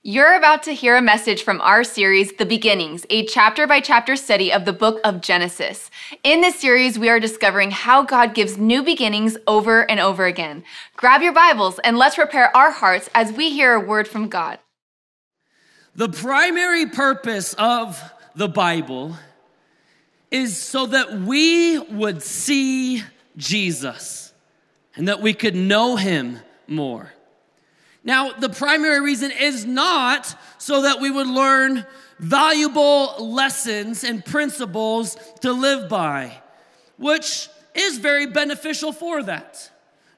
You're about to hear a message from our series, The Beginnings, a chapter-by-chapter study of the book of Genesis. In this series, we are discovering how God gives new beginnings over and over again. Grab your Bibles and let's prepare our hearts as we hear a word from God. The primary purpose of the Bible is so that we would see Jesus and that we could know him more. Now, the primary reason is not so that we would learn valuable lessons and principles to live by, which is very beneficial for that.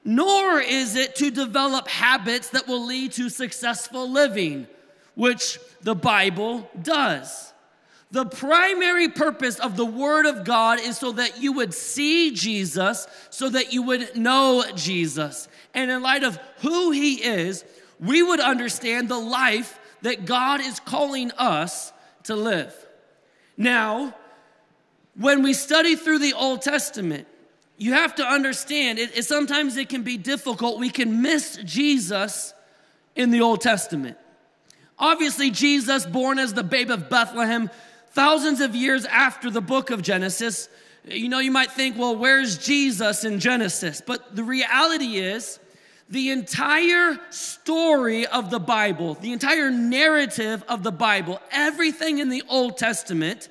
Nor is it to develop habits that will lead to successful living, which the Bible does. The primary purpose of the Word of God is so that you would see Jesus, so that you would know Jesus. And in light of who he is, we would understand the life that God is calling us to live. Now, when we study through the Old Testament, you have to understand, sometimes it can be difficult. We can miss Jesus in the Old Testament. Obviously, Jesus, born as the babe of Bethlehem, thousands of years after the book of Genesis. You might think, well, where's Jesus in Genesis? But the reality is, the entire story of the Bible, the entire narrative of the Bible, everything in the Old Testament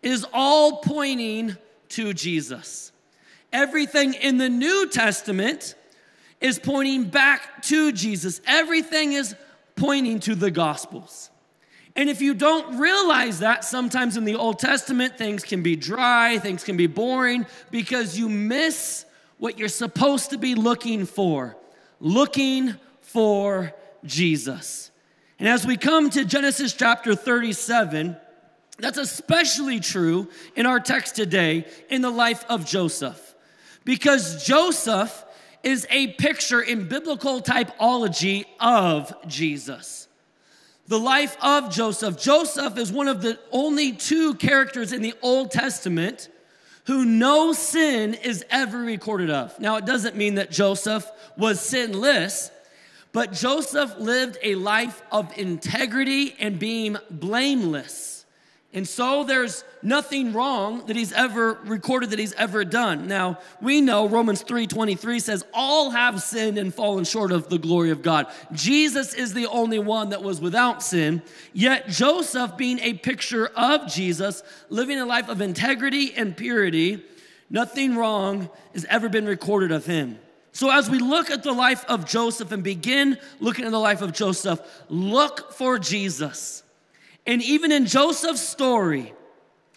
is all pointing to Jesus. Everything in the New Testament is pointing back to Jesus. Everything is pointing to the Gospels. And if you don't realize that, sometimes in the Old Testament, things can be dry, things can be boring, because you miss what you're supposed to be looking for Jesus. And as we come to Genesis chapter 37, that's especially true in our text today in the life of Joseph. Because Joseph is a picture in biblical typology of Jesus. The life of Joseph. Joseph is one of the only two characters in the Old Testament who no sin is ever recorded of. Now, it doesn't mean that Joseph was sinless, but Joseph lived a life of integrity and being blameless. And so there's nothing wrong that he's ever recorded that he's ever done. Now, we know Romans 3:23 says, all have sinned and fallen short of the glory of God. Jesus is the only one that was without sin. Yet Joseph, being a picture of Jesus, living a life of integrity and purity, nothing wrong has ever been recorded of him. So as we look at the life of Joseph and begin looking at the life of Joseph, look for Jesus. And even in Joseph's story,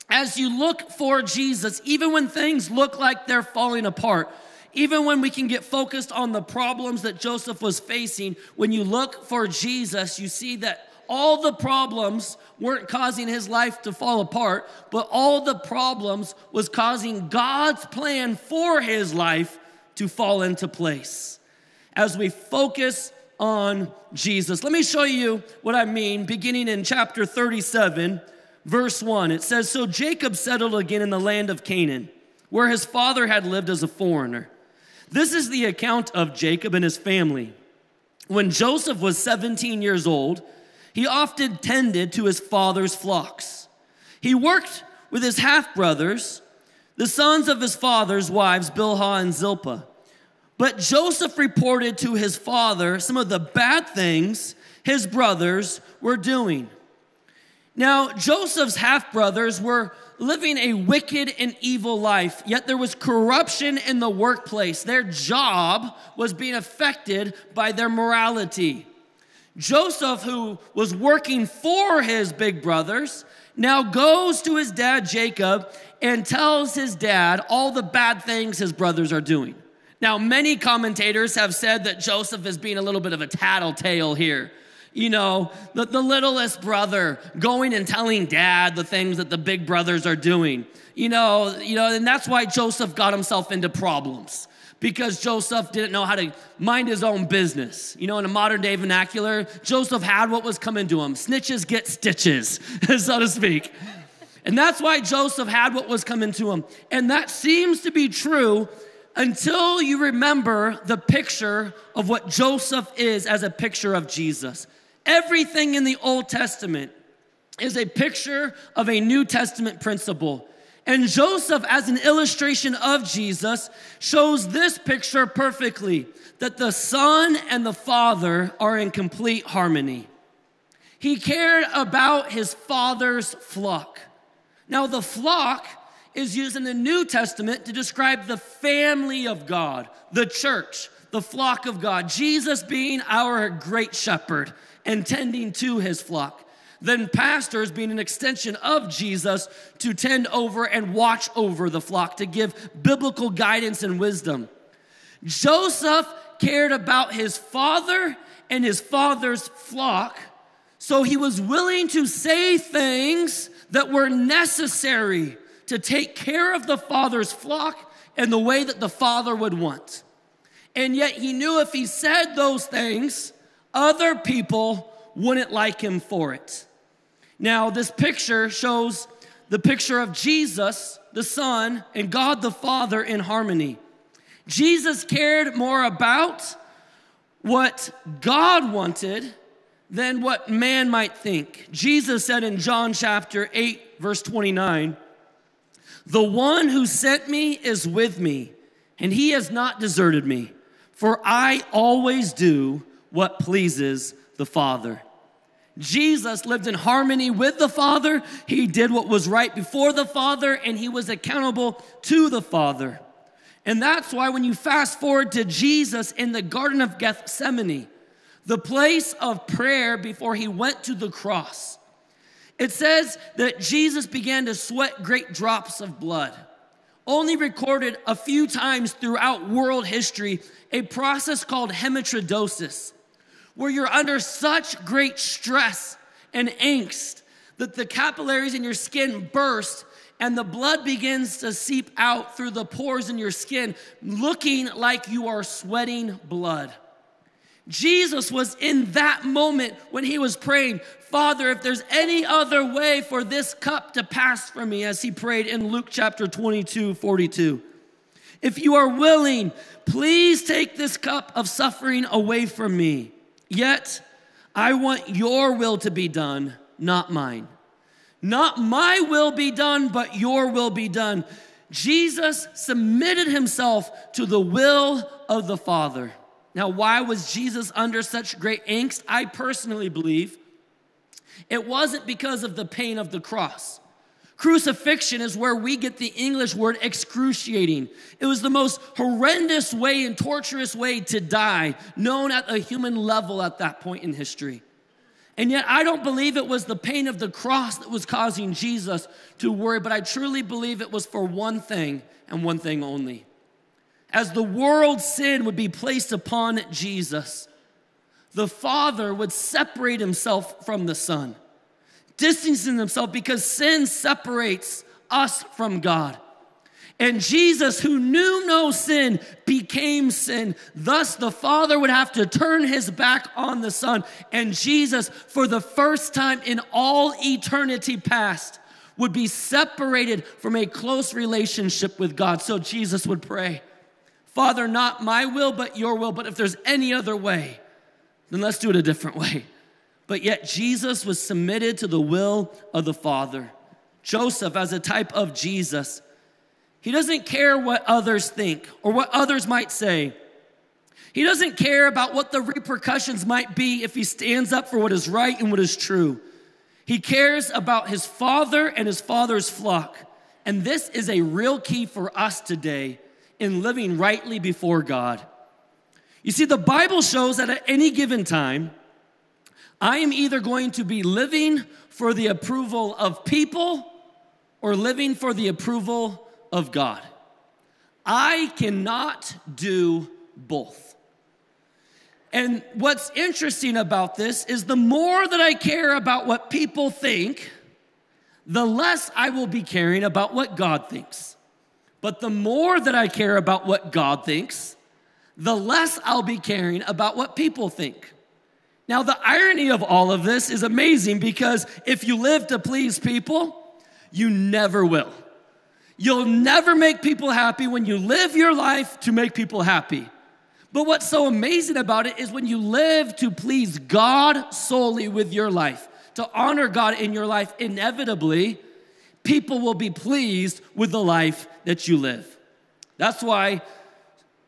as you look for Jesus, even when things look like they're falling apart, even when we can get focused on the problems that Joseph was facing, when you look for Jesus, you see that all the problems weren't causing his life to fall apart, but all the problems was causing God's plan for his life to fall into place. As we focus on Jesus. Let me show you what I mean, beginning in chapter 37, verse 1. It says, so Jacob settled again in the land of Canaan, where his father had lived as a foreigner. This is the account of Jacob and his family. When Joseph was 17 years old, he often tended to his father's flocks. He worked with his half-brothers, the sons of his father's wives, Bilhah and Zilpah. But Joseph reported to his father some of the bad things his brothers were doing. Now, Joseph's half-brothers were living a wicked and evil life, yet there was corruption in the workplace. Their job was being affected by their morality. Joseph, who was working for his big brothers, now goes to his dad Jacob and tells his dad all the bad things his brothers are doing. Now, many commentators have said that Joseph is being a little bit of a tattletale here. The littlest brother going and telling dad the things that the big brothers are doing. And that's why Joseph got himself into problems. Because Joseph didn't know how to mind his own business. In a modern day vernacular, Joseph had what was coming to him. Snitches get stitches, so to speak. And that's why Joseph had what was coming to him. And that seems to be true until you remember the picture of what Joseph is as a picture of Jesus. Everything in the Old Testament is a picture of a New Testament principle. And Joseph, as an illustration of Jesus, shows this picture perfectly, that the Son and the Father are in complete harmony. He cared about his Father's flock. Now, the flock is used in the New Testament to describe the family of God, the church, the flock of God. Jesus being our great shepherd and tending to his flock. Then pastors being an extension of Jesus to tend over and watch over the flock, to give biblical guidance and wisdom. Joseph cared about his father and his father's flock, so he was willing to say things that were necessary to take care of the father's flock in the way that the father would want. And yet he knew if he said those things, other people wouldn't like him for it. Now, this picture shows the picture of Jesus, the Son, and God the Father in harmony. Jesus cared more about what God wanted than what man might think. Jesus said in John chapter 8, verse 29, "The one who sent me is with me, and he has not deserted me, for I always do what pleases the Father." Jesus lived in harmony with the Father. He did what was right before the Father, and he was accountable to the Father. And that's why when you fast forward to Jesus in the Garden of Gethsemane, the place of prayer before he went to the cross, it says that Jesus began to sweat great drops of blood. Only recorded a few times throughout world history, a process called hematidrosis, where you're under such great stress and angst that the capillaries in your skin burst and the blood begins to seep out through the pores in your skin, looking like you are sweating blood. Jesus was in that moment when he was praying, "Father, if there's any other way for this cup to pass from me," as he prayed in Luke chapter 22:42. "If you are willing, please take this cup of suffering away from me. Yet, I want your will to be done, not mine. Not my will be done, but your will be done." Jesus submitted himself to the will of the Father. Now, why was Jesus under such great angst? I personally believe it wasn't because of the pain of the cross. Crucifixion is where we get the English word excruciating. It was the most horrendous way and torturous way to die, known at a human level at that point in history. And yet I don't believe it was the pain of the cross that was causing Jesus to worry, but I truly believe it was for one thing and one thing only. As the world's sin would be placed upon Jesus, the Father would separate himself from the Son, distancing himself because sin separates us from God. And Jesus, who knew no sin, became sin. Thus, the Father would have to turn his back on the Son. And Jesus, for the first time in all eternity past, would be separated from a close relationship with God. So Jesus would pray, "Father, not my will, but your will. But if there's any other way, then let's do it a different way." But yet Jesus was submitted to the will of the Father. Joseph, as a type of Jesus, he doesn't care what others think or what others might say. He doesn't care about what the repercussions might be if he stands up for what is right and what is true. He cares about his father and his father's flock. And this is a real key for us today in living rightly before God. You see, the Bible shows that at any given time, I am either going to be living for the approval of people or living for the approval of God. I cannot do both. And what's interesting about this is the more that I care about what people think, the less I will be caring about what God thinks. But the more that I care about what God thinks, the less I'll be caring about what people think. Now, the irony of all of this is amazing because if you live to please people, you never will. You'll never make people happy when you live your life to make people happy. But what's so amazing about it is when you live to please God solely with your life, to honor God in your life, inevitably, people will be pleased with the life that you live. That's why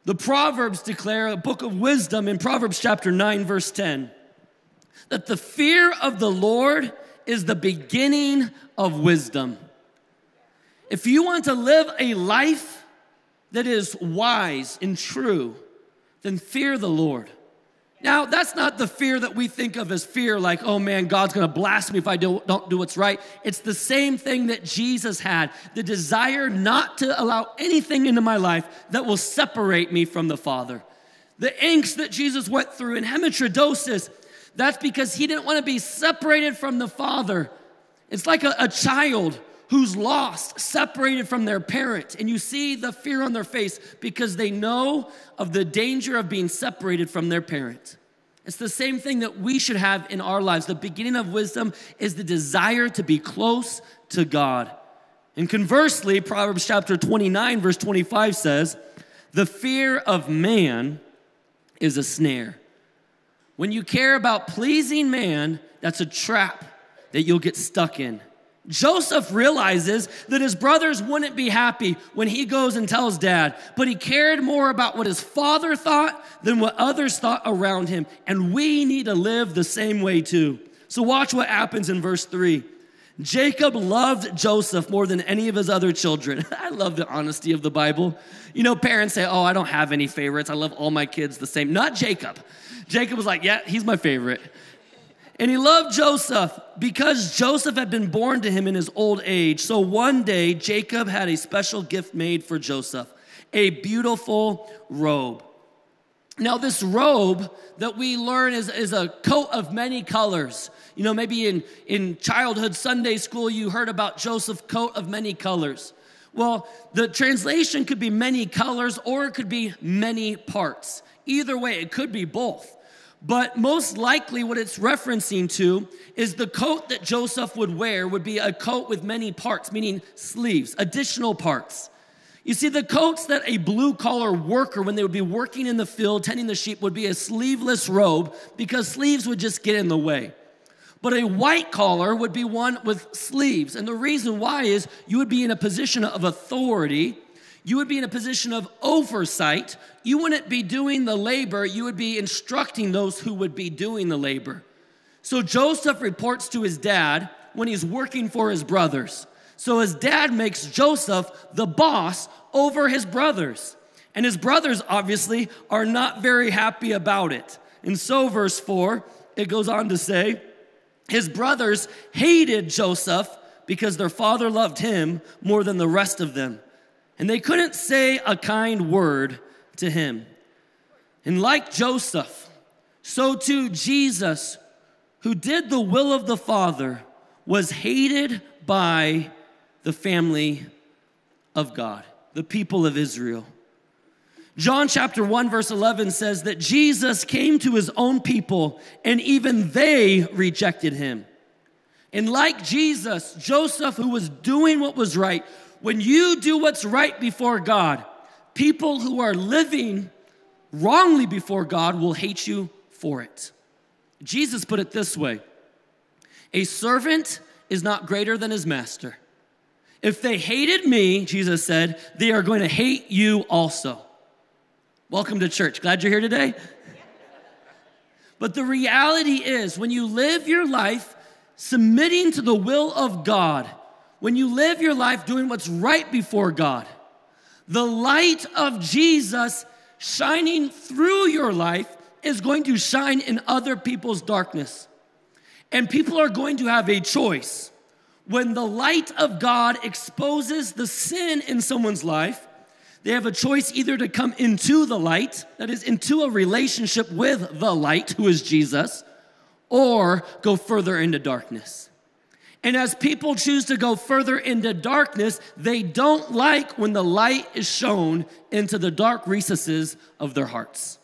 the Proverbs declare, a book of wisdom in Proverbs chapter 9, verse 10, that the fear of the Lord is the beginning of wisdom. If you want to live a life that is wise and true, then fear the Lord. Now, that's not the fear that we think of as fear, like, oh man, God's gonna blast me if I don't do what's right. It's the same thing that Jesus had, the desire not to allow anything into my life that will separate me from the Father. The angst that Jesus went through in hematoidosis, that's because he didn't want to be separated from the Father. It's like a child who's lost, separated from their parent, and you see the fear on their face because they know of the danger of being separated from their parent. It's the same thing that we should have in our lives. The beginning of wisdom is the desire to be close to God. And conversely, Proverbs chapter 29, verse 25 says, the fear of man is a snare. When you care about pleasing man, that's a trap that you'll get stuck in. Joseph realizes that his brothers wouldn't be happy when he goes and tells dad, but he cared more about what his father thought than what others thought around him. And we need to live the same way too. So watch what happens in verse 3. Jacob loved Joseph more than any of his other children. I love the honesty of the Bible. You know, parents say, oh, I don't have any favorites. I love all my kids the same. Not Jacob. Jacob was like, yeah, he's my favorite. And he loved Joseph because Joseph had been born to him in his old age. So one day, Jacob had a special gift made for Joseph, a beautiful robe. Now, this robe that we learn is a coat of many colors. You know, maybe in childhood Sunday school, you heard about Joseph's coat of many colors. Well, the translation could be many colors or it could be many parts. Either way, it could be both. But most likely what it's referencing to is the coat that Joseph would wear would be a coat with many parts, meaning sleeves, additional parts. You see, the coats that a blue-collar worker, when they would be working in the field, tending the sheep, would be a sleeveless robe because sleeves would just get in the way. But a white collar would be one with sleeves. And the reason why is you would be in a position of authority. You would be in a position of oversight. You wouldn't be doing the labor. You would be instructing those who would be doing the labor. So Joseph reports to his dad when he's working for his brothers. So his dad makes Joseph the boss over his brothers. And his brothers, obviously, are not very happy about it. And so, verse 4, it goes on to say, his brothers hated Joseph because their father loved him more than the rest of them. And they couldn't say a kind word to him. And like Joseph, so too Jesus, who did the will of the Father, was hated by the family of God, the people of Israel. John chapter 1 verse 11 says that Jesus came to his own people and even they rejected him. And like Jesus, Joseph, who was doing what was right, when you do what's right before God, people who are living wrongly before God will hate you for it. Jesus put it this way: a servant is not greater than his master. If they hated me, Jesus said, they are going to hate you also. Welcome to church. Glad you're here today. But the reality is, when you live your life submitting to the will of God, when you live your life doing what's right before God, the light of Jesus shining through your life is going to shine in other people's darkness. And people are going to have a choice. When the light of God exposes the sin in someone's life, they have a choice either to come into the light, that is, into a relationship with the light, who is Jesus, or go further into darkness. And as people choose to go further into darkness, they don't like when the light is shown into the dark recesses of their hearts.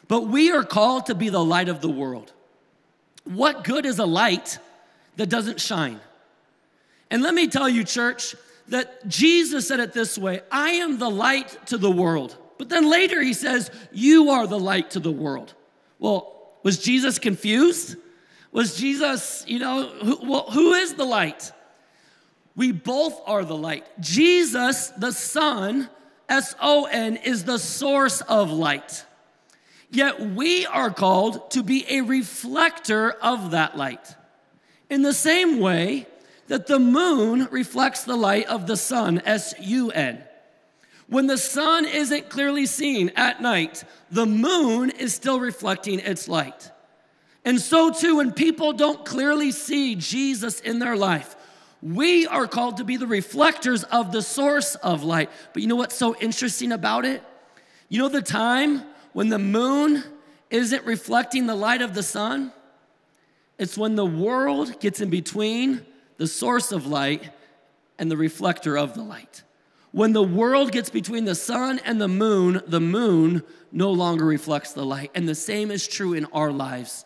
But we are called to be the light of the world. What good is a light that doesn't shine? And let me tell you, church, that Jesus said it this way: I am the light to the world. But then later he says, you are the light to the world. Well, was Jesus confused? Was Jesus, who is the light? We both are the light. Jesus, the Son, S-O-N, is the source of light. Yet we are called to be a reflector of that light. In the same way that the moon reflects the light of the sun, S-U-N. When the sun isn't clearly seen at night, the moon is still reflecting its light. And so too, when people don't clearly see Jesus in their life, we are called to be the reflectors of the source of light. But you know what's so interesting about it? You know the time when the moon isn't reflecting the light of the sun? It's when the world gets in between the source of light and the reflector of the light. When the world gets between the sun and the moon no longer reflects the light. And the same is true in our lives.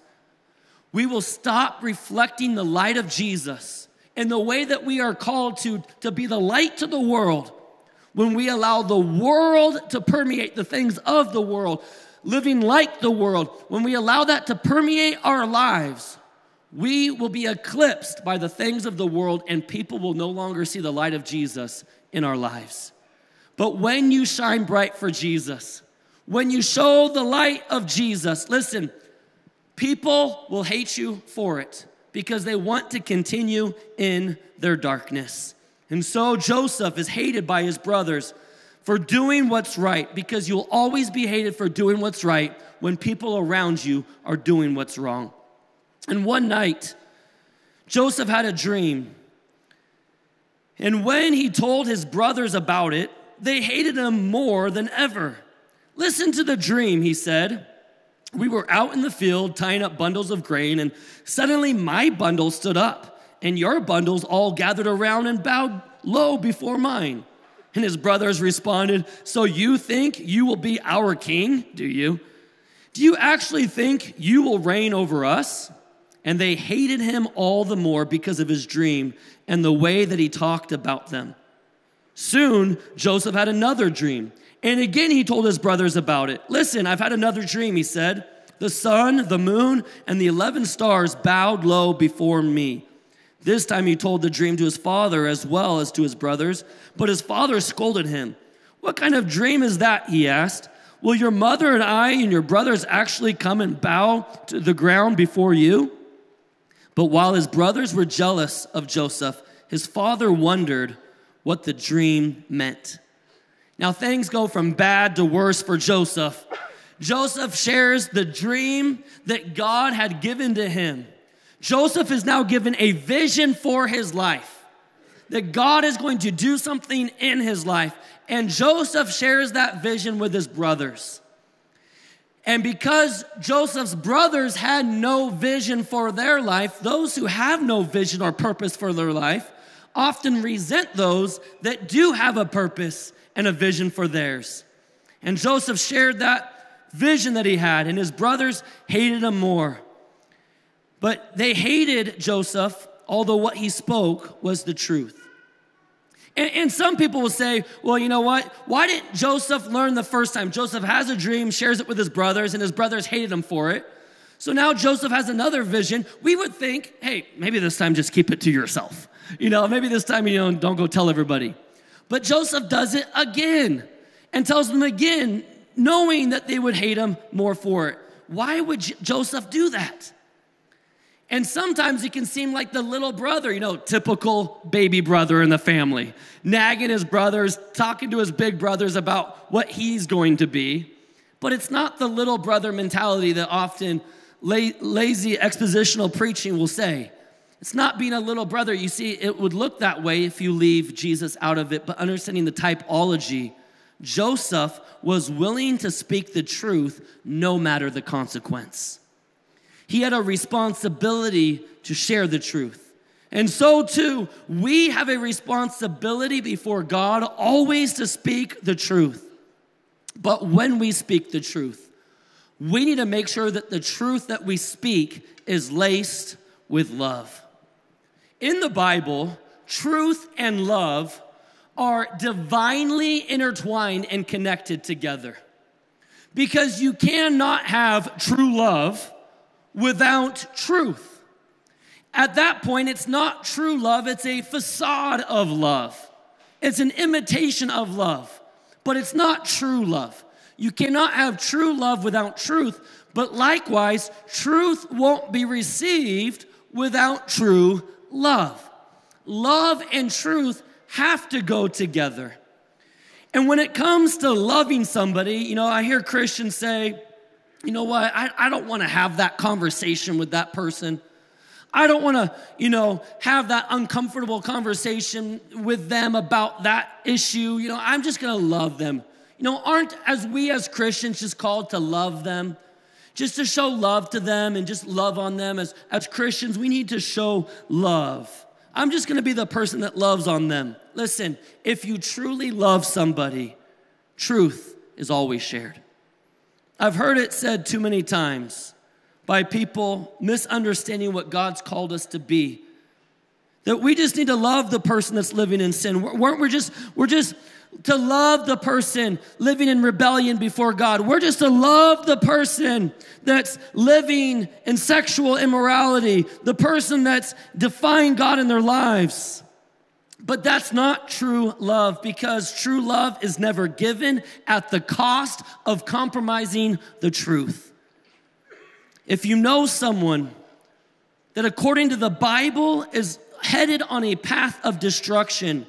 We will stop reflecting the light of Jesus in the way that we are called to be the light to the world when we allow the world to permeate the things of the world, living like the world. When we allow that to permeate our lives, we will be eclipsed by the things of the world, and people will no longer see the light of Jesus in our lives. But when you shine bright for Jesus, when you show the light of Jesus, listen, people will hate you for it because they want to continue in their darkness. And so Joseph is hated by his brothers for doing what's right, because you'll always be hated for doing what's right when people around you are doing what's wrong. And one night, Joseph had a dream. And when he told his brothers about it, they hated him more than ever. Listen to the dream, he said. We were out in the field tying up bundles of grain, and suddenly my bundle stood up, and your bundles all gathered around and bowed low before mine. And his brothers responded, so you think you will be our king, do you? Do you actually think you will reign over us? And they hated him all the more because of his dream and the way that he talked about them. Soon, Joseph had another dream. And again, he told his brothers about it. Listen, I've had another dream, he said. The sun, the moon, and the 11 stars bowed low before me. This time he told the dream to his father as well as to his brothers. But his father scolded him. What kind of dream is that, he asked. Will your mother and I and your brothers actually come and bow to the ground before you? But while his brothers were jealous of Joseph, his father wondered what the dream meant. Now things go from bad to worse for Joseph. Joseph shares the dream that God had given to him. Joseph is now given a vision for his life, that God is going to do something in his life. And Joseph shares that vision with his brothers. And because Joseph's brothers had no vision for their life, those who have no vision or purpose for their life often resent those that do have a purpose and a vision for theirs. And Joseph shared that vision that he had, and his brothers hated him more. But they hated Joseph, although what he spoke was the truth. And some people will say, well, you know what? Why didn't Joseph learn the first time? Joseph has a dream, shares it with his brothers, and his brothers hated him for it. So now Joseph has another vision. We would think, hey, maybe this time just keep it to yourself. Maybe this time, don't go tell everybody. But Joseph does it again and tells them again, knowing that they would hate him more for it. Why would Joseph do that? And sometimes it can seem like the little brother, typical baby brother in the family, nagging his brothers, talking to his big brothers about what he's going to be. But it's not the little brother mentality that often lazy expositional preaching will say. It's not being a little brother. You see, it would look that way if you leave Jesus out of it, but understanding the typology, Joseph was willing to speak the truth no matter the consequence. He had a responsibility to share the truth. And so too, we have a responsibility before God always to speak the truth. But when we speak the truth, we need to make sure that the truth that we speak is laced with love. In the Bible, truth and love are divinely intertwined and connected together. Because you cannot have true love without truth. At that point, it's not true love, it's a facade of love. It's an imitation of love, but it's not true love. You cannot have true love without truth, but likewise, truth won't be received without true love. Love and truth have to go together. And when it comes to loving somebody, I hear Christians say, you know what, I don't want to have that conversation with that person. I don't want to, have that uncomfortable conversation with them about that issue. I'm just going to love them. Aren't we as Christians just called to love them? Just to show love to them and just love on them. As Christians, we need to show love. I'm just going to be the person that loves on them. Listen, if you truly love somebody, truth is always shared. I've heard it said too many times by people misunderstanding what God's called us to be, that we just need to love the person that's living in sin. We're just to love the person living in rebellion before God. We're just to love the person that's living in sexual immorality, the person that's defying God in their lives. But that's not true love, because true love is never given at the cost of compromising the truth. If you know someone that according to the Bible is headed on a path of destruction,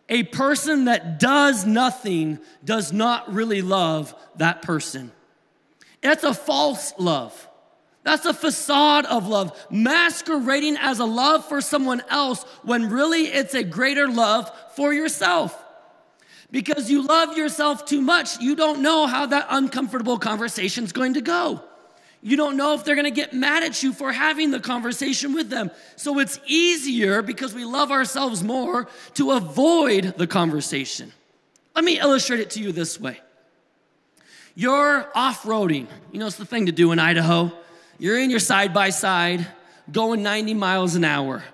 a person that does nothing does not really love that person. That's a false love. That's a facade of love, masquerading as a love for someone else when really it's a greater love for yourself. Because you love yourself too much, you don't know how that uncomfortable conversation is going to go. You don't know if they're going to get mad at you for having the conversation with them. So it's easier, because we love ourselves more, to avoid the conversation. Let me illustrate it to you this way. You're off-roading. It's the thing to do in Idaho. You're in your side-by-side, going 90 miles an hour,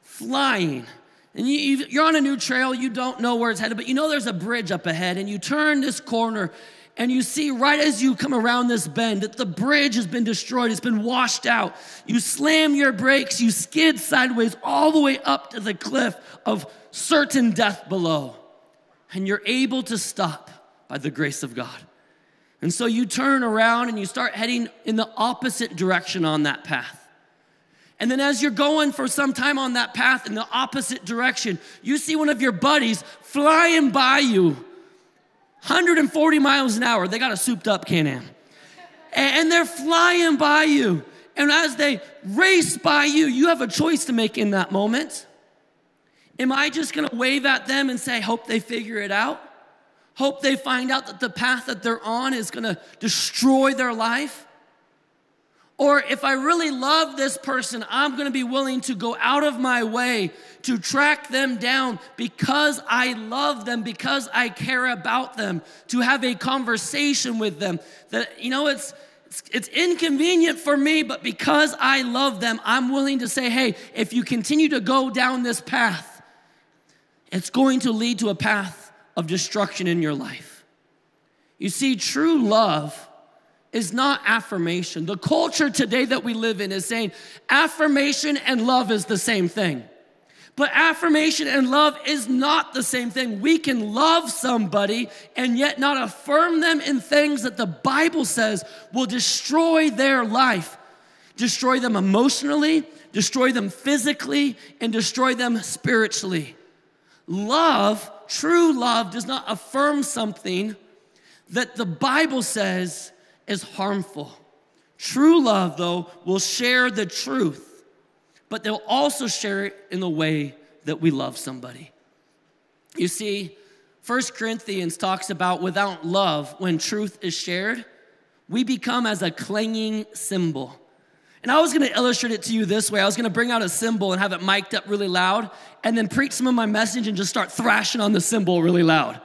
flying. And you're on a new trail. You don't know where it's headed, but there's a bridge up ahead, and you turn this corner, and you see right as you come around this bend that the bridge has been destroyed. It's been washed out. You slam your brakes. You skid sideways all the way up to the cliff of certain death below. And you're able to stop by the grace of God. And so you turn around and you start heading in the opposite direction on that path. And then as you're going for some time on that path in the opposite direction, you see one of your buddies flying by you, 140 miles an hour. They got a souped up Can-Am. And they're flying by you. And as they race by you, you have a choice to make in that moment. Am I just going to wave at them and say, hope they figure it out? Hope they find out that the path that they're on is going to destroy their life? Or if I really love this person, I'm going to be willing to go out of my way to track them down because I love them, because I care about them, to have a conversation with them. That, it's inconvenient for me, but because I love them, I'm willing to say, hey, if you continue to go down this path, it's going to lead to a path of destruction in your life. You see, true love is not affirmation. The culture today that we live in is saying affirmation and love is the same thing. But affirmation and love is not the same thing. We can love somebody and yet not affirm them in things that the Bible says will destroy their life, destroy them emotionally, destroy them physically, and destroy them spiritually. Love, true love, does not affirm something that the Bible says is harmful. True love, though, will share the truth, but they'll also share it in the way that we love somebody. You see, 1 Corinthians talks about without love, when truth is shared, we become as a clanging cymbal. And I was going to illustrate it to you this way. I was going to bring out a cymbal and have it mic'd up really loud and then preach some of my message and just start thrashing on the cymbal really loud.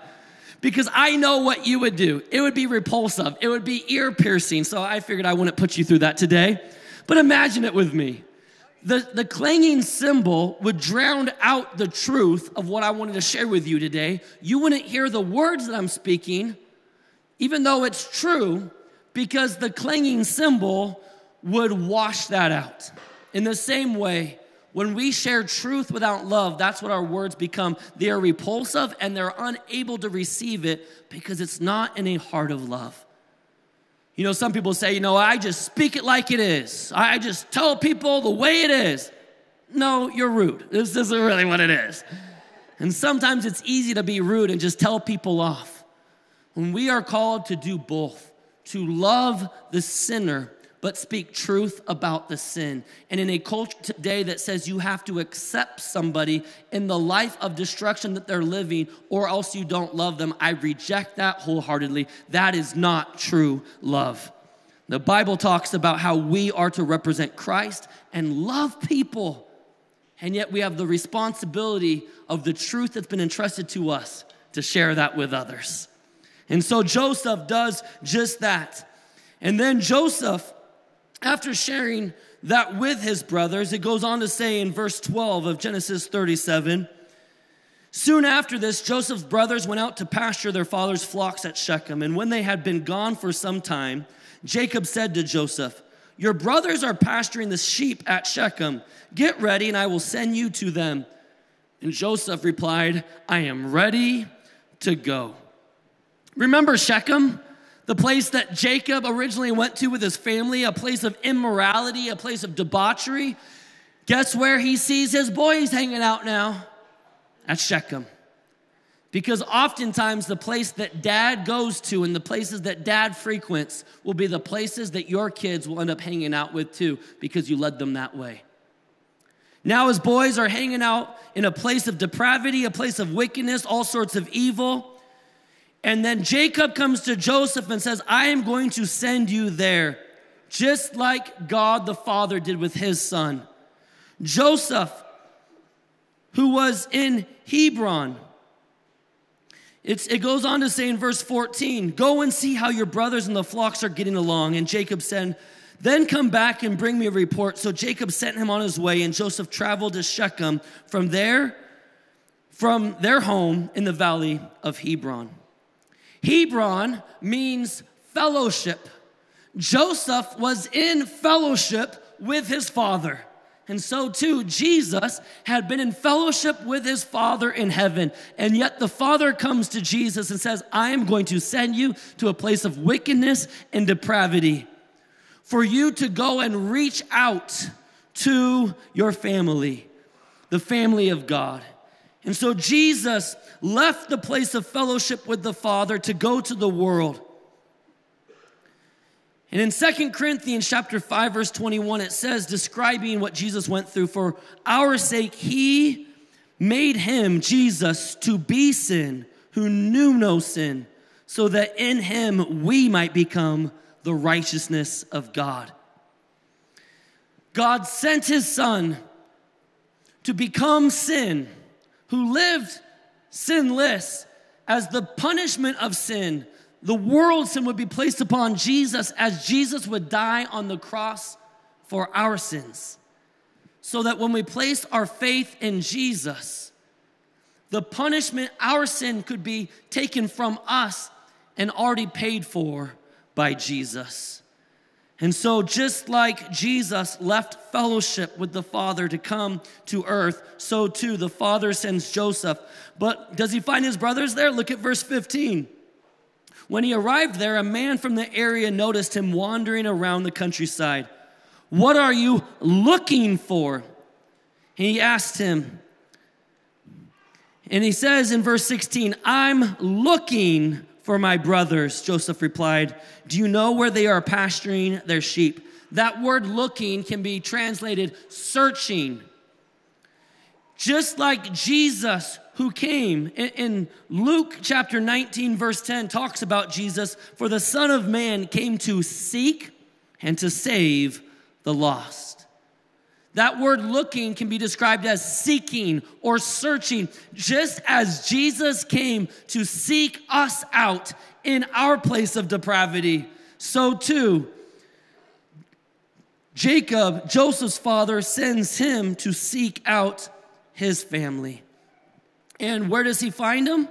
Because I know what you would do. It would be repulsive. It would be ear piercing. So I figured I wouldn't put you through that today. But imagine it with me. the clanging cymbal would drown out the truth of what I wanted to share with you today. You wouldn't hear the words that I'm speaking, even though it's true, because the clanging cymbal would wash that out. In the same way, when we share truth without love, that's what our words become. They are repulsive and they're unable to receive it because it's not in a heart of love. You know, some people say, I just speak it like it is. I just tell people the way it is. No, you're rude. This isn't really what it is. And sometimes it's easy to be rude and just tell people off. When we are called to do both, to love the sinner, but speak truth about the sin. And in a culture today that says you have to accept somebody in the life of destruction that they're living, or else you don't love them, I reject that wholeheartedly. That is not true love. The Bible talks about how we are to represent Christ and love people. And yet we have the responsibility of the truth that's been entrusted to us to share that with others. And so Joseph does just that. And then Joseph, after sharing that with his brothers, it goes on to say in verse 12 of Genesis 37, soon after this, Joseph's brothers went out to pasture their father's flocks at Shechem. And when they had been gone for some time, Jacob said to Joseph, your brothers are pasturing the sheep at Shechem. Get ready and I will send you to them. And Joseph replied, I am ready to go. Remember Shechem? The place that Jacob originally went to with his family, a place of immorality, a place of debauchery. Guess where he sees his boys hanging out now? At Shechem. Because oftentimes the place that dad goes to and the places that dad frequents will be the places that your kids will end up hanging out with too, because you led them that way. Now his boys are hanging out in a place of depravity, a place of wickedness, all sorts of evil. And then Jacob comes to Joseph and says, I am going to send you there, just like God the Father did with his son. Joseph, who was in Hebron, it goes on to say in verse 14, go and see how your brothers and the flocks are getting along. And Jacob said, then come back and bring me a report. So Jacob sent him on his way, and Joseph traveled to Shechem from their home in the valley of Hebron. Hebron means fellowship. Joseph was in fellowship with his father. And so too, Jesus had been in fellowship with his Father in heaven. And yet the Father comes to Jesus and says, I am going to send you to a place of wickedness and depravity for you to go and reach out to your family, the family of God. And so Jesus left the place of fellowship with the Father to go to the world. And in 2 Corinthians chapter 5, verse 21, it says, describing what Jesus went through, for our sake, he made him, Jesus, to be sin, who knew no sin, so that in him we might become the righteousness of God. God sent his son to become sin, who lived sinless as the punishment of sin. The world's sin would be placed upon Jesus as Jesus would die on the cross for our sins. So that when we place our faith in Jesus, the punishment, our sin could be taken from us and already paid for by Jesus. And so just like Jesus left fellowship with the Father to come to earth, so too the Father sends Joseph. But does he find his brothers there? Look at verse 15. When he arrived there, a man from the area noticed him wandering around the countryside. What are you looking for? And he asked him. And he says in verse 16, I'm looking for my brothers, Joseph replied. Do you know where they are pasturing their sheep? That word looking can be translated searching. Just like Jesus who came in Luke chapter 19, verse 10 talks about Jesus, for the Son of Man came to seek and to save the lost. That word looking can be described as seeking or searching, just as Jesus came to seek us out in our place of depravity. So too, Jacob, Joseph's father, sends him to seek out his family. And where does he find him?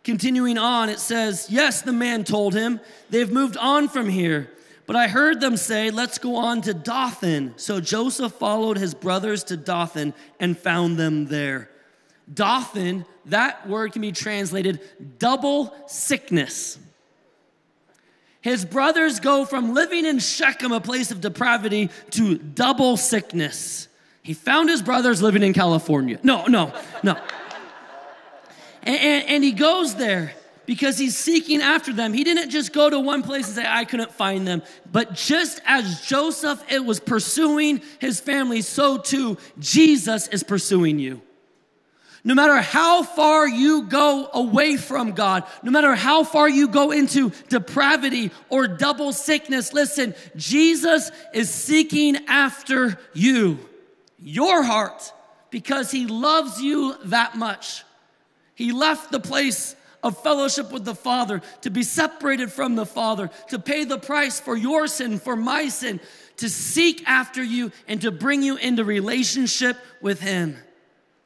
Continuing on, it says, yes, the man told him, they've moved on from here. But I heard them say, let's go on to Dothan. So Joseph followed his brothers to Dothan and found them there. Dothan, that word can be translated double sickness. His brothers go from living in Shechem, a place of depravity, to double sickness. He found his brothers living in California. No. And he goes there because he's seeking after them. He didn't just go to one place and say, I couldn't find them. But just as Joseph was pursuing his family, so too Jesus is pursuing you. No matter how far you go away from God, no matter how far you go into depravity or double sickness, listen, Jesus is seeking after you, your heart, because he loves you that much. He left the place of fellowship with the Father to be separated from the Father, to pay the price for your sin, for my sin, to seek after you and to bring you into relationship with him.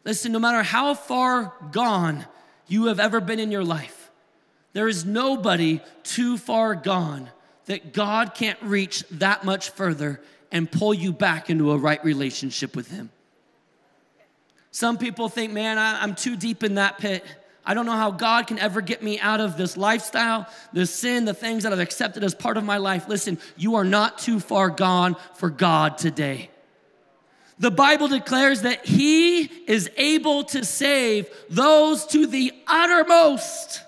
Listen, no matter how far gone you have ever been in your life, there is nobody too far gone that God can't reach that much further and pull you back into a right relationship with him. Some people think, man, I'm too deep in that pit. I don't know how God can ever get me out of this lifestyle, this sin, the things that I've accepted as part of my life. Listen, you are not too far gone for God today. The Bible declares that he is able to save those to the uttermost.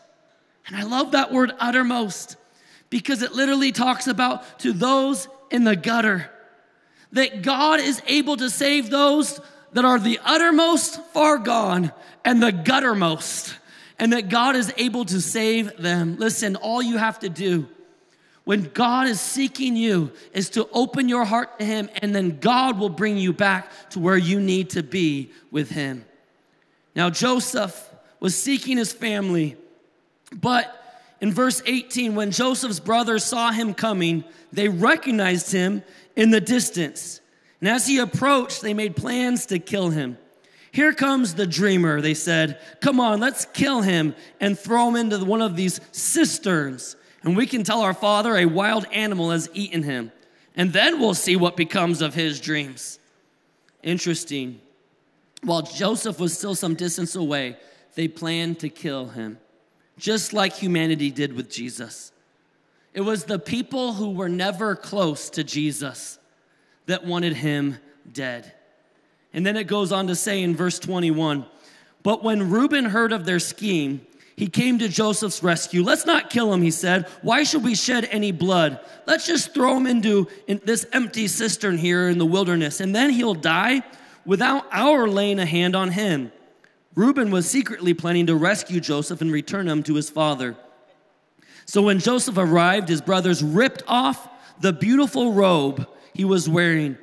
And I love that word uttermost because it literally talks about to those in the gutter. That God is able to save those that are the uttermost far gone and the guttermost. And that God is able to save them. Listen, all you have to do when God is seeking you is to open your heart to him, and then God will bring you back to where you need to be with him. Now, Joseph was seeking his family, but in verse 18, when Joseph's brothers saw him coming, they recognized him in the distance. And as he approached, they made plans to kill him. Here comes the dreamer, they said. Come on, let's kill him and throw him into one of these cisterns. And we can tell our father a wild animal has eaten him. And then we'll see what becomes of his dreams. Interesting. While Joseph was still some distance away, they planned to kill him, just like humanity did with Jesus. It was the people who were never close to Jesus that wanted him dead. And then it goes on to say in verse 21, but when Reuben heard of their scheme, he came to Joseph's rescue. Let's not kill him, he said. Why should we shed any blood? Let's just throw him into this empty cistern here in the wilderness, and then he'll die without our laying a hand on him. Reuben was secretly planning to rescue Joseph and return him to his father. So when Joseph arrived, his brothers ripped off the beautiful robe he was wearing.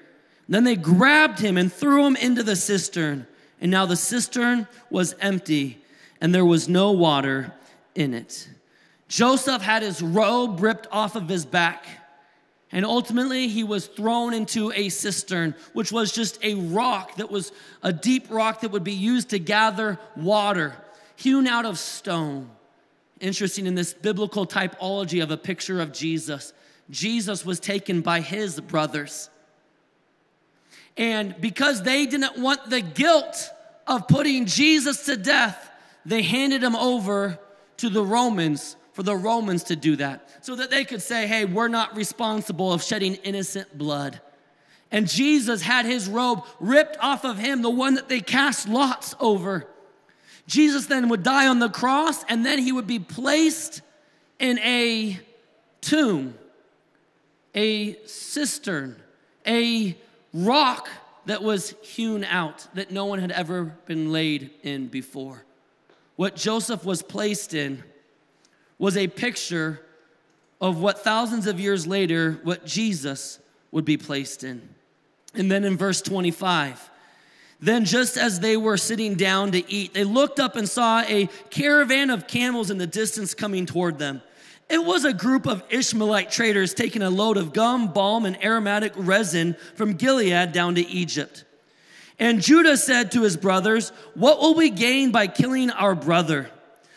Then they grabbed him and threw him into the cistern. And now the cistern was empty, and there was no water in it. Joseph had his robe ripped off of his back, and ultimately he was thrown into a cistern, which was just a rock that was a deep rock that would be used to gather water, hewn out of stone. Interesting, in this biblical typology of a picture of Jesus, Jesus was taken by his brothers. And because they didn't want the guilt of putting Jesus to death, they handed him over to the Romans for the Romans to do that so that they could say, hey, we're not responsible of shedding innocent blood. And Jesus had his robe ripped off of him, the one that they cast lots over. Jesus then would die on the cross, and then he would be placed in a tomb, a cistern, a rock that was hewn out, that no one had ever been laid in before. What Joseph was placed in was a picture of what thousands of years later, what Jesus would be placed in. And then in verse 25, then just as they were sitting down to eat, they looked up and saw a caravan of camels in the distance coming toward them. It was a group of Ishmaelite traders taking a load of gum, balm, and aromatic resin from Gilead down to Egypt. And Judah said to his brothers, "What will we gain by killing our brother?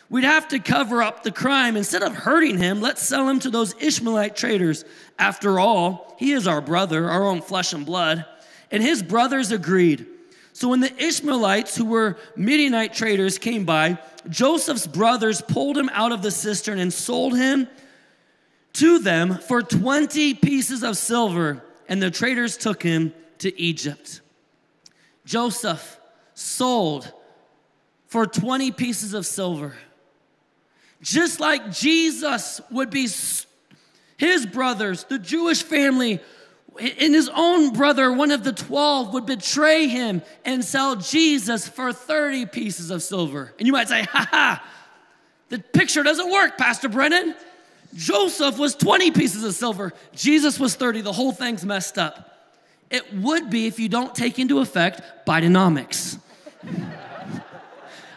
We'd have to cover up the crime. Instead of hurting him, let's sell him to those Ishmaelite traders. After all, he is our brother, our own flesh and blood." And his brothers agreed. So when the Ishmaelites, who were Midianite traders, came by, Joseph's brothers pulled him out of the cistern and sold him to them for 20 pieces of silver, and the traders took him to Egypt. Joseph sold for 20 pieces of silver. Just like Jesus would be, his brothers, the Jewish family, and his own brother, one of the 12, would betray him and sell Jesus for 30 pieces of silver. And you might say, the picture doesn't work, Pastor Brenen. Joseph was 20 pieces of silver. Jesus was 30. The whole thing's messed up. It would be if you don't take into effect Bidenomics.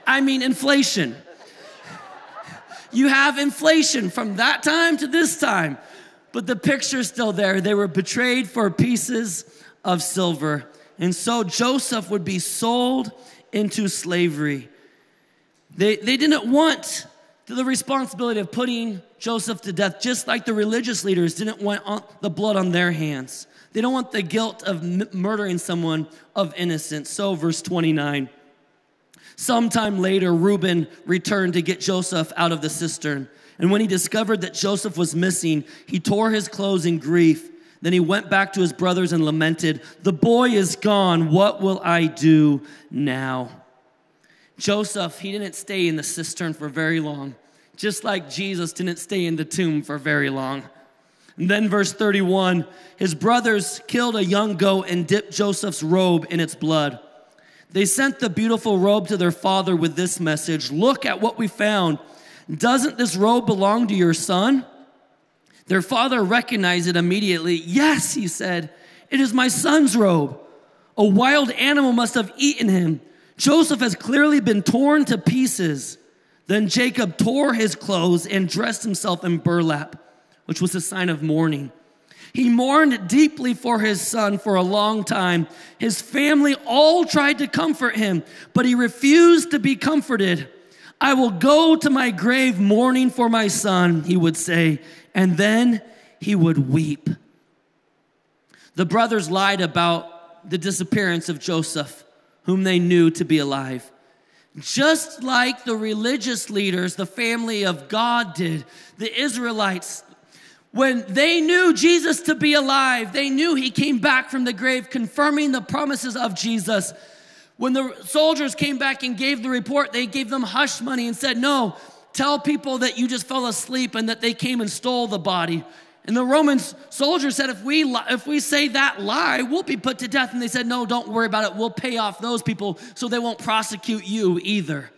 I mean inflation. You have inflation from that time to this time. But the picture's still there. They were betrayed for pieces of silver. And so Joseph would be sold into slavery. They didn't want the responsibility of putting Joseph to death, just like the religious leaders didn't want the blood on their hands. They don't want the guilt of murdering someone of innocence. So verse 29. Sometime later, Reuben returned to get Joseph out of the cistern. And when he discovered that Joseph was missing, he tore his clothes in grief. Then he went back to his brothers and lamented, "The boy is gone. What will I do now?" Joseph, he didn't stay in the cistern for very long, just like Jesus didn't stay in the tomb for very long. And then verse 31, his brothers killed a young goat and dipped Joseph's robe in its blood. They sent the beautiful robe to their father with this message, "Look at what we found. Doesn't this robe belong to your son?" Their father recognized it immediately. "Yes," he said, "it is my son's robe. A wild animal must have eaten him. Joseph has clearly been torn to pieces." Then Jacob tore his clothes and dressed himself in burlap, which was a sign of mourning. He mourned deeply for his son for a long time. His family all tried to comfort him, but he refused to be comforted. "I will go to my grave mourning for my son," he would say, and then he would weep. The brothers lied about the disappearance of Joseph, whom they knew to be alive. Just like the religious leaders, the family of God did, the Israelites, when they knew Jesus to be alive, they knew he came back from the grave, confirming the promises of Jesus. When the soldiers came back and gave the report, they gave them hush money and said, "No, tell people that you just fell asleep and that they came and stole the body." And the Roman soldiers said, if we say that lie, we'll be put to death. And they said, "No, don't worry about it. We'll pay off those people so they won't prosecute you either."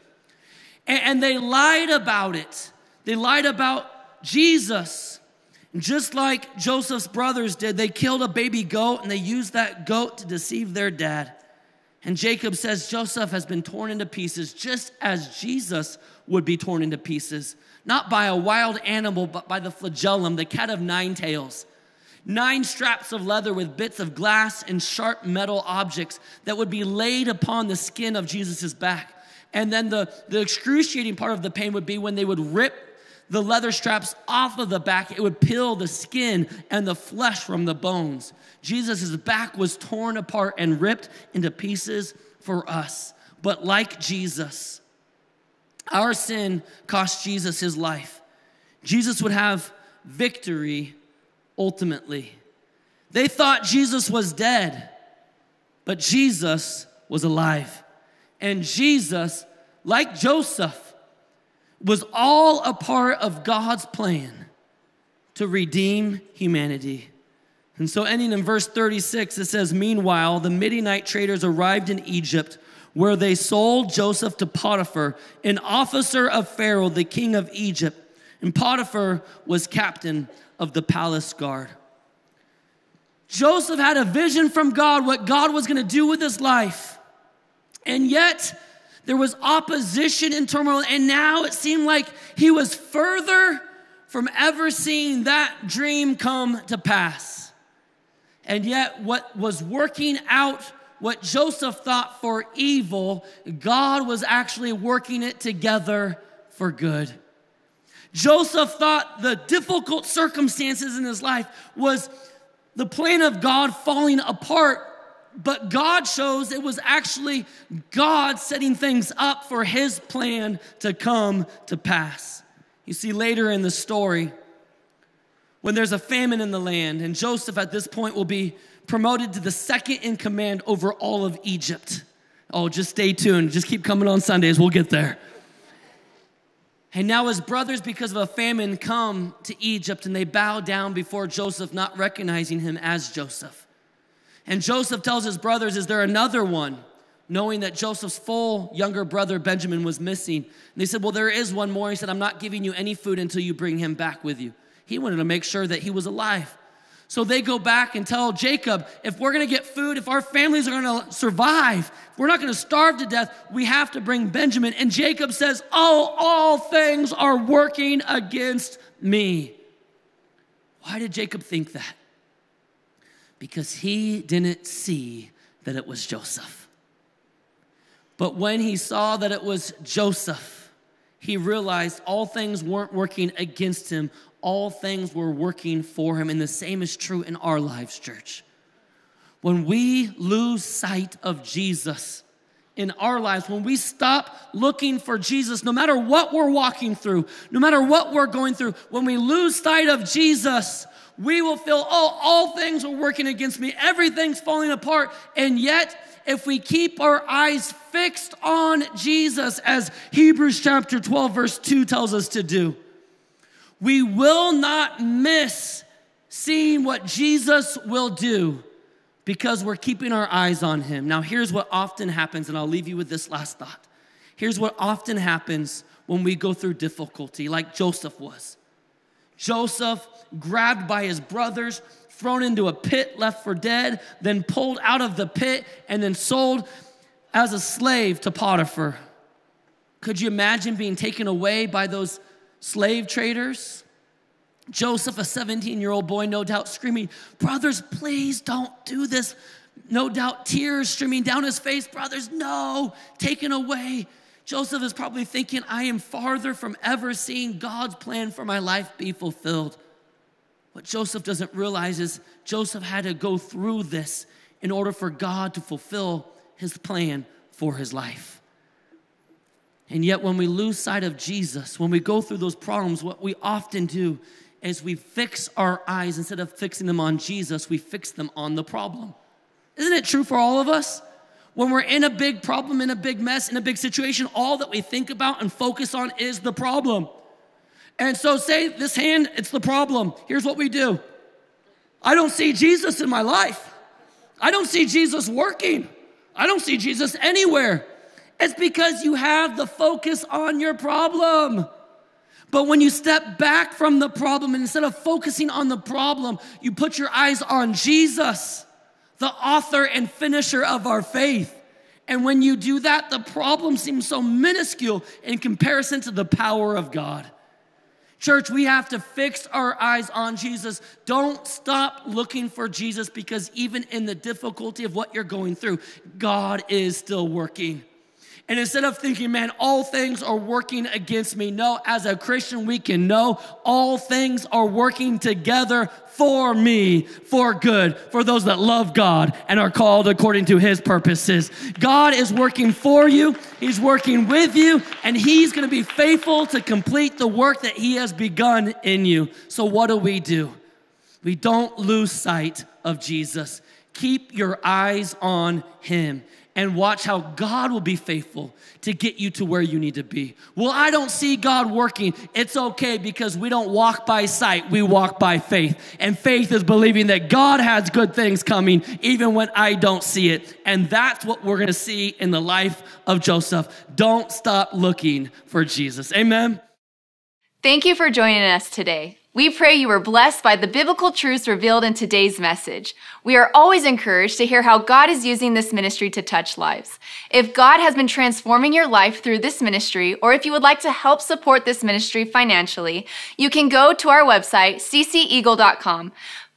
And they lied about it. They lied about Jesus. Just like Joseph's brothers did, they killed a baby goat and they used that goat to deceive their dad. And Jacob says Joseph has been torn into pieces just as Jesus would be torn into pieces. Not by a wild animal, but by the flagellum, the cat of 9 tails. 9 straps of leather with bits of glass and sharp metal objects that would be laid upon the skin of Jesus' back. And then the excruciating part of the pain would be when they would rip the leather straps off of the back. It would peel the skin and the flesh from the bones. Jesus' back was torn apart and ripped into pieces for us. But like Jesus, our sin cost Jesus his life. Jesus would have victory ultimately. They thought Jesus was dead, but Jesus was alive. And Jesus, like Joseph, was all a part of God's plan to redeem humanity. And so ending in verse 36, it says, "Meanwhile, the Midianite traders arrived in Egypt, where they sold Joseph to Potiphar, an officer of Pharaoh, the king of Egypt. And Potiphar was captain of the palace guard." Joseph had a vision from God, what God was going to do with his life. And yet, there was opposition and turmoil, and now it seemed like he was further from ever seeing that dream come to pass. And yet what was working out, what Joseph thought for evil, God was actually working it together for good. Joseph thought the difficult circumstances in his life was the plan of God falling apart, but God shows it was actually God setting things up for his plan to come to pass. You see, later in the story, when there's a famine in the land, and Joseph at this point will be promoted to the second in command over all of Egypt. Oh, just stay tuned. Just keep coming on Sundays. We'll get there. And now his brothers, because of a famine, come to Egypt, and they bow down before Joseph, not recognizing him as Joseph. And Joseph tells his brothers, is there another one? Knowing that Joseph's full younger brother, Benjamin, was missing. And they said, well, there is one more. He said, I'm not giving you any food until you bring him back with you. He wanted to make sure that he was alive. So they go back and tell Jacob, if we're going to get food, if our families are going to survive, if we're not going to starve to death, we have to bring Benjamin. And Jacob says, oh, all things are working against me. Why did Jacob think that? Because he didn't see that it was Joseph. But when he saw that it was Joseph, he realized all things weren't working against him. All things were working for him. And the same is true in our lives, church. When we lose sight of Jesus in our lives, when we stop looking for Jesus, no matter what we're walking through, no matter what we're going through, when we lose sight of Jesus, we will feel, oh, all things are working against me. Everything's falling apart. And yet, if we keep our eyes fixed on Jesus, as Hebrews chapter 12, verse 2 tells us to do, we will not miss seeing what Jesus will do because we're keeping our eyes on him. Now, here's what often happens, and I'll leave you with this last thought. Here's what often happens when we go through difficulty, like Joseph was. Joseph, grabbed by his brothers, thrown into a pit, left for dead, then pulled out of the pit, and then sold as a slave to Potiphar. Could you imagine being taken away by those slave traders? Joseph, a 17-year-old boy, no doubt screaming, brothers, please don't do this. No doubt tears streaming down his face. Brothers, no, taken away. Joseph is probably thinking, I am farther from ever seeing God's plan for my life be fulfilled. What Joseph doesn't realize is Joseph had to go through this in order for God to fulfill his plan for his life. And yet when we lose sight of Jesus, when we go through those problems, what we often do is we fix our eyes, instead of fixing them on Jesus, we fix them on the problem. Isn't it true for all of us? When we're in a big problem, in a big mess, in a big situation, all that we think about and focus on is the problem. And so say this hand, it's the problem. Here's what we do. I don't see Jesus in my life. I don't see Jesus working. I don't see Jesus anywhere. It's because you have the focus on your problem. But when you step back from the problem, and instead of focusing on the problem, you put your eyes on Jesus, the author and finisher of our faith. And when you do that, the problem seems so minuscule in comparison to the power of God. Church, we have to fix our eyes on Jesus. Don't stop looking for Jesus, because even in the difficulty of what you're going through, God is still working. And instead of thinking, man, all things are working against me, no, as a Christian, we can know all things are working together for me, for good, for those that love God and are called according to his purposes. God is working for you. He's working with you, and he's going to be faithful to complete the work that he has begun in you. So what do? We don't lose sight of Jesus. Keep your eyes on him and watch how God will be faithful to get you to where you need to be. Well, I don't see God working. It's okay, because we don't walk by sight, we walk by faith. And faith is believing that God has good things coming even when I don't see it. And that's what we're gonna see in the life of Joseph. Don't stop looking for Jesus. Amen. Thank you for joining us today. We pray you were blessed by the biblical truths revealed in today's message. We are always encouraged to hear how God is using this ministry to touch lives. If God has been transforming your life through this ministry, or if you would like to help support this ministry financially, you can go to our website, cceagle.com.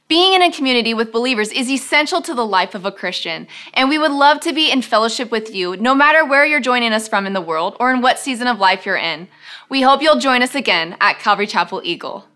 Being in a community with believers is essential to the life of a Christian, and we would love to be in fellowship with you, no matter where you're joining us from in the world or in what season of life you're in. We hope you'll join us again at Calvary Chapel Eagle.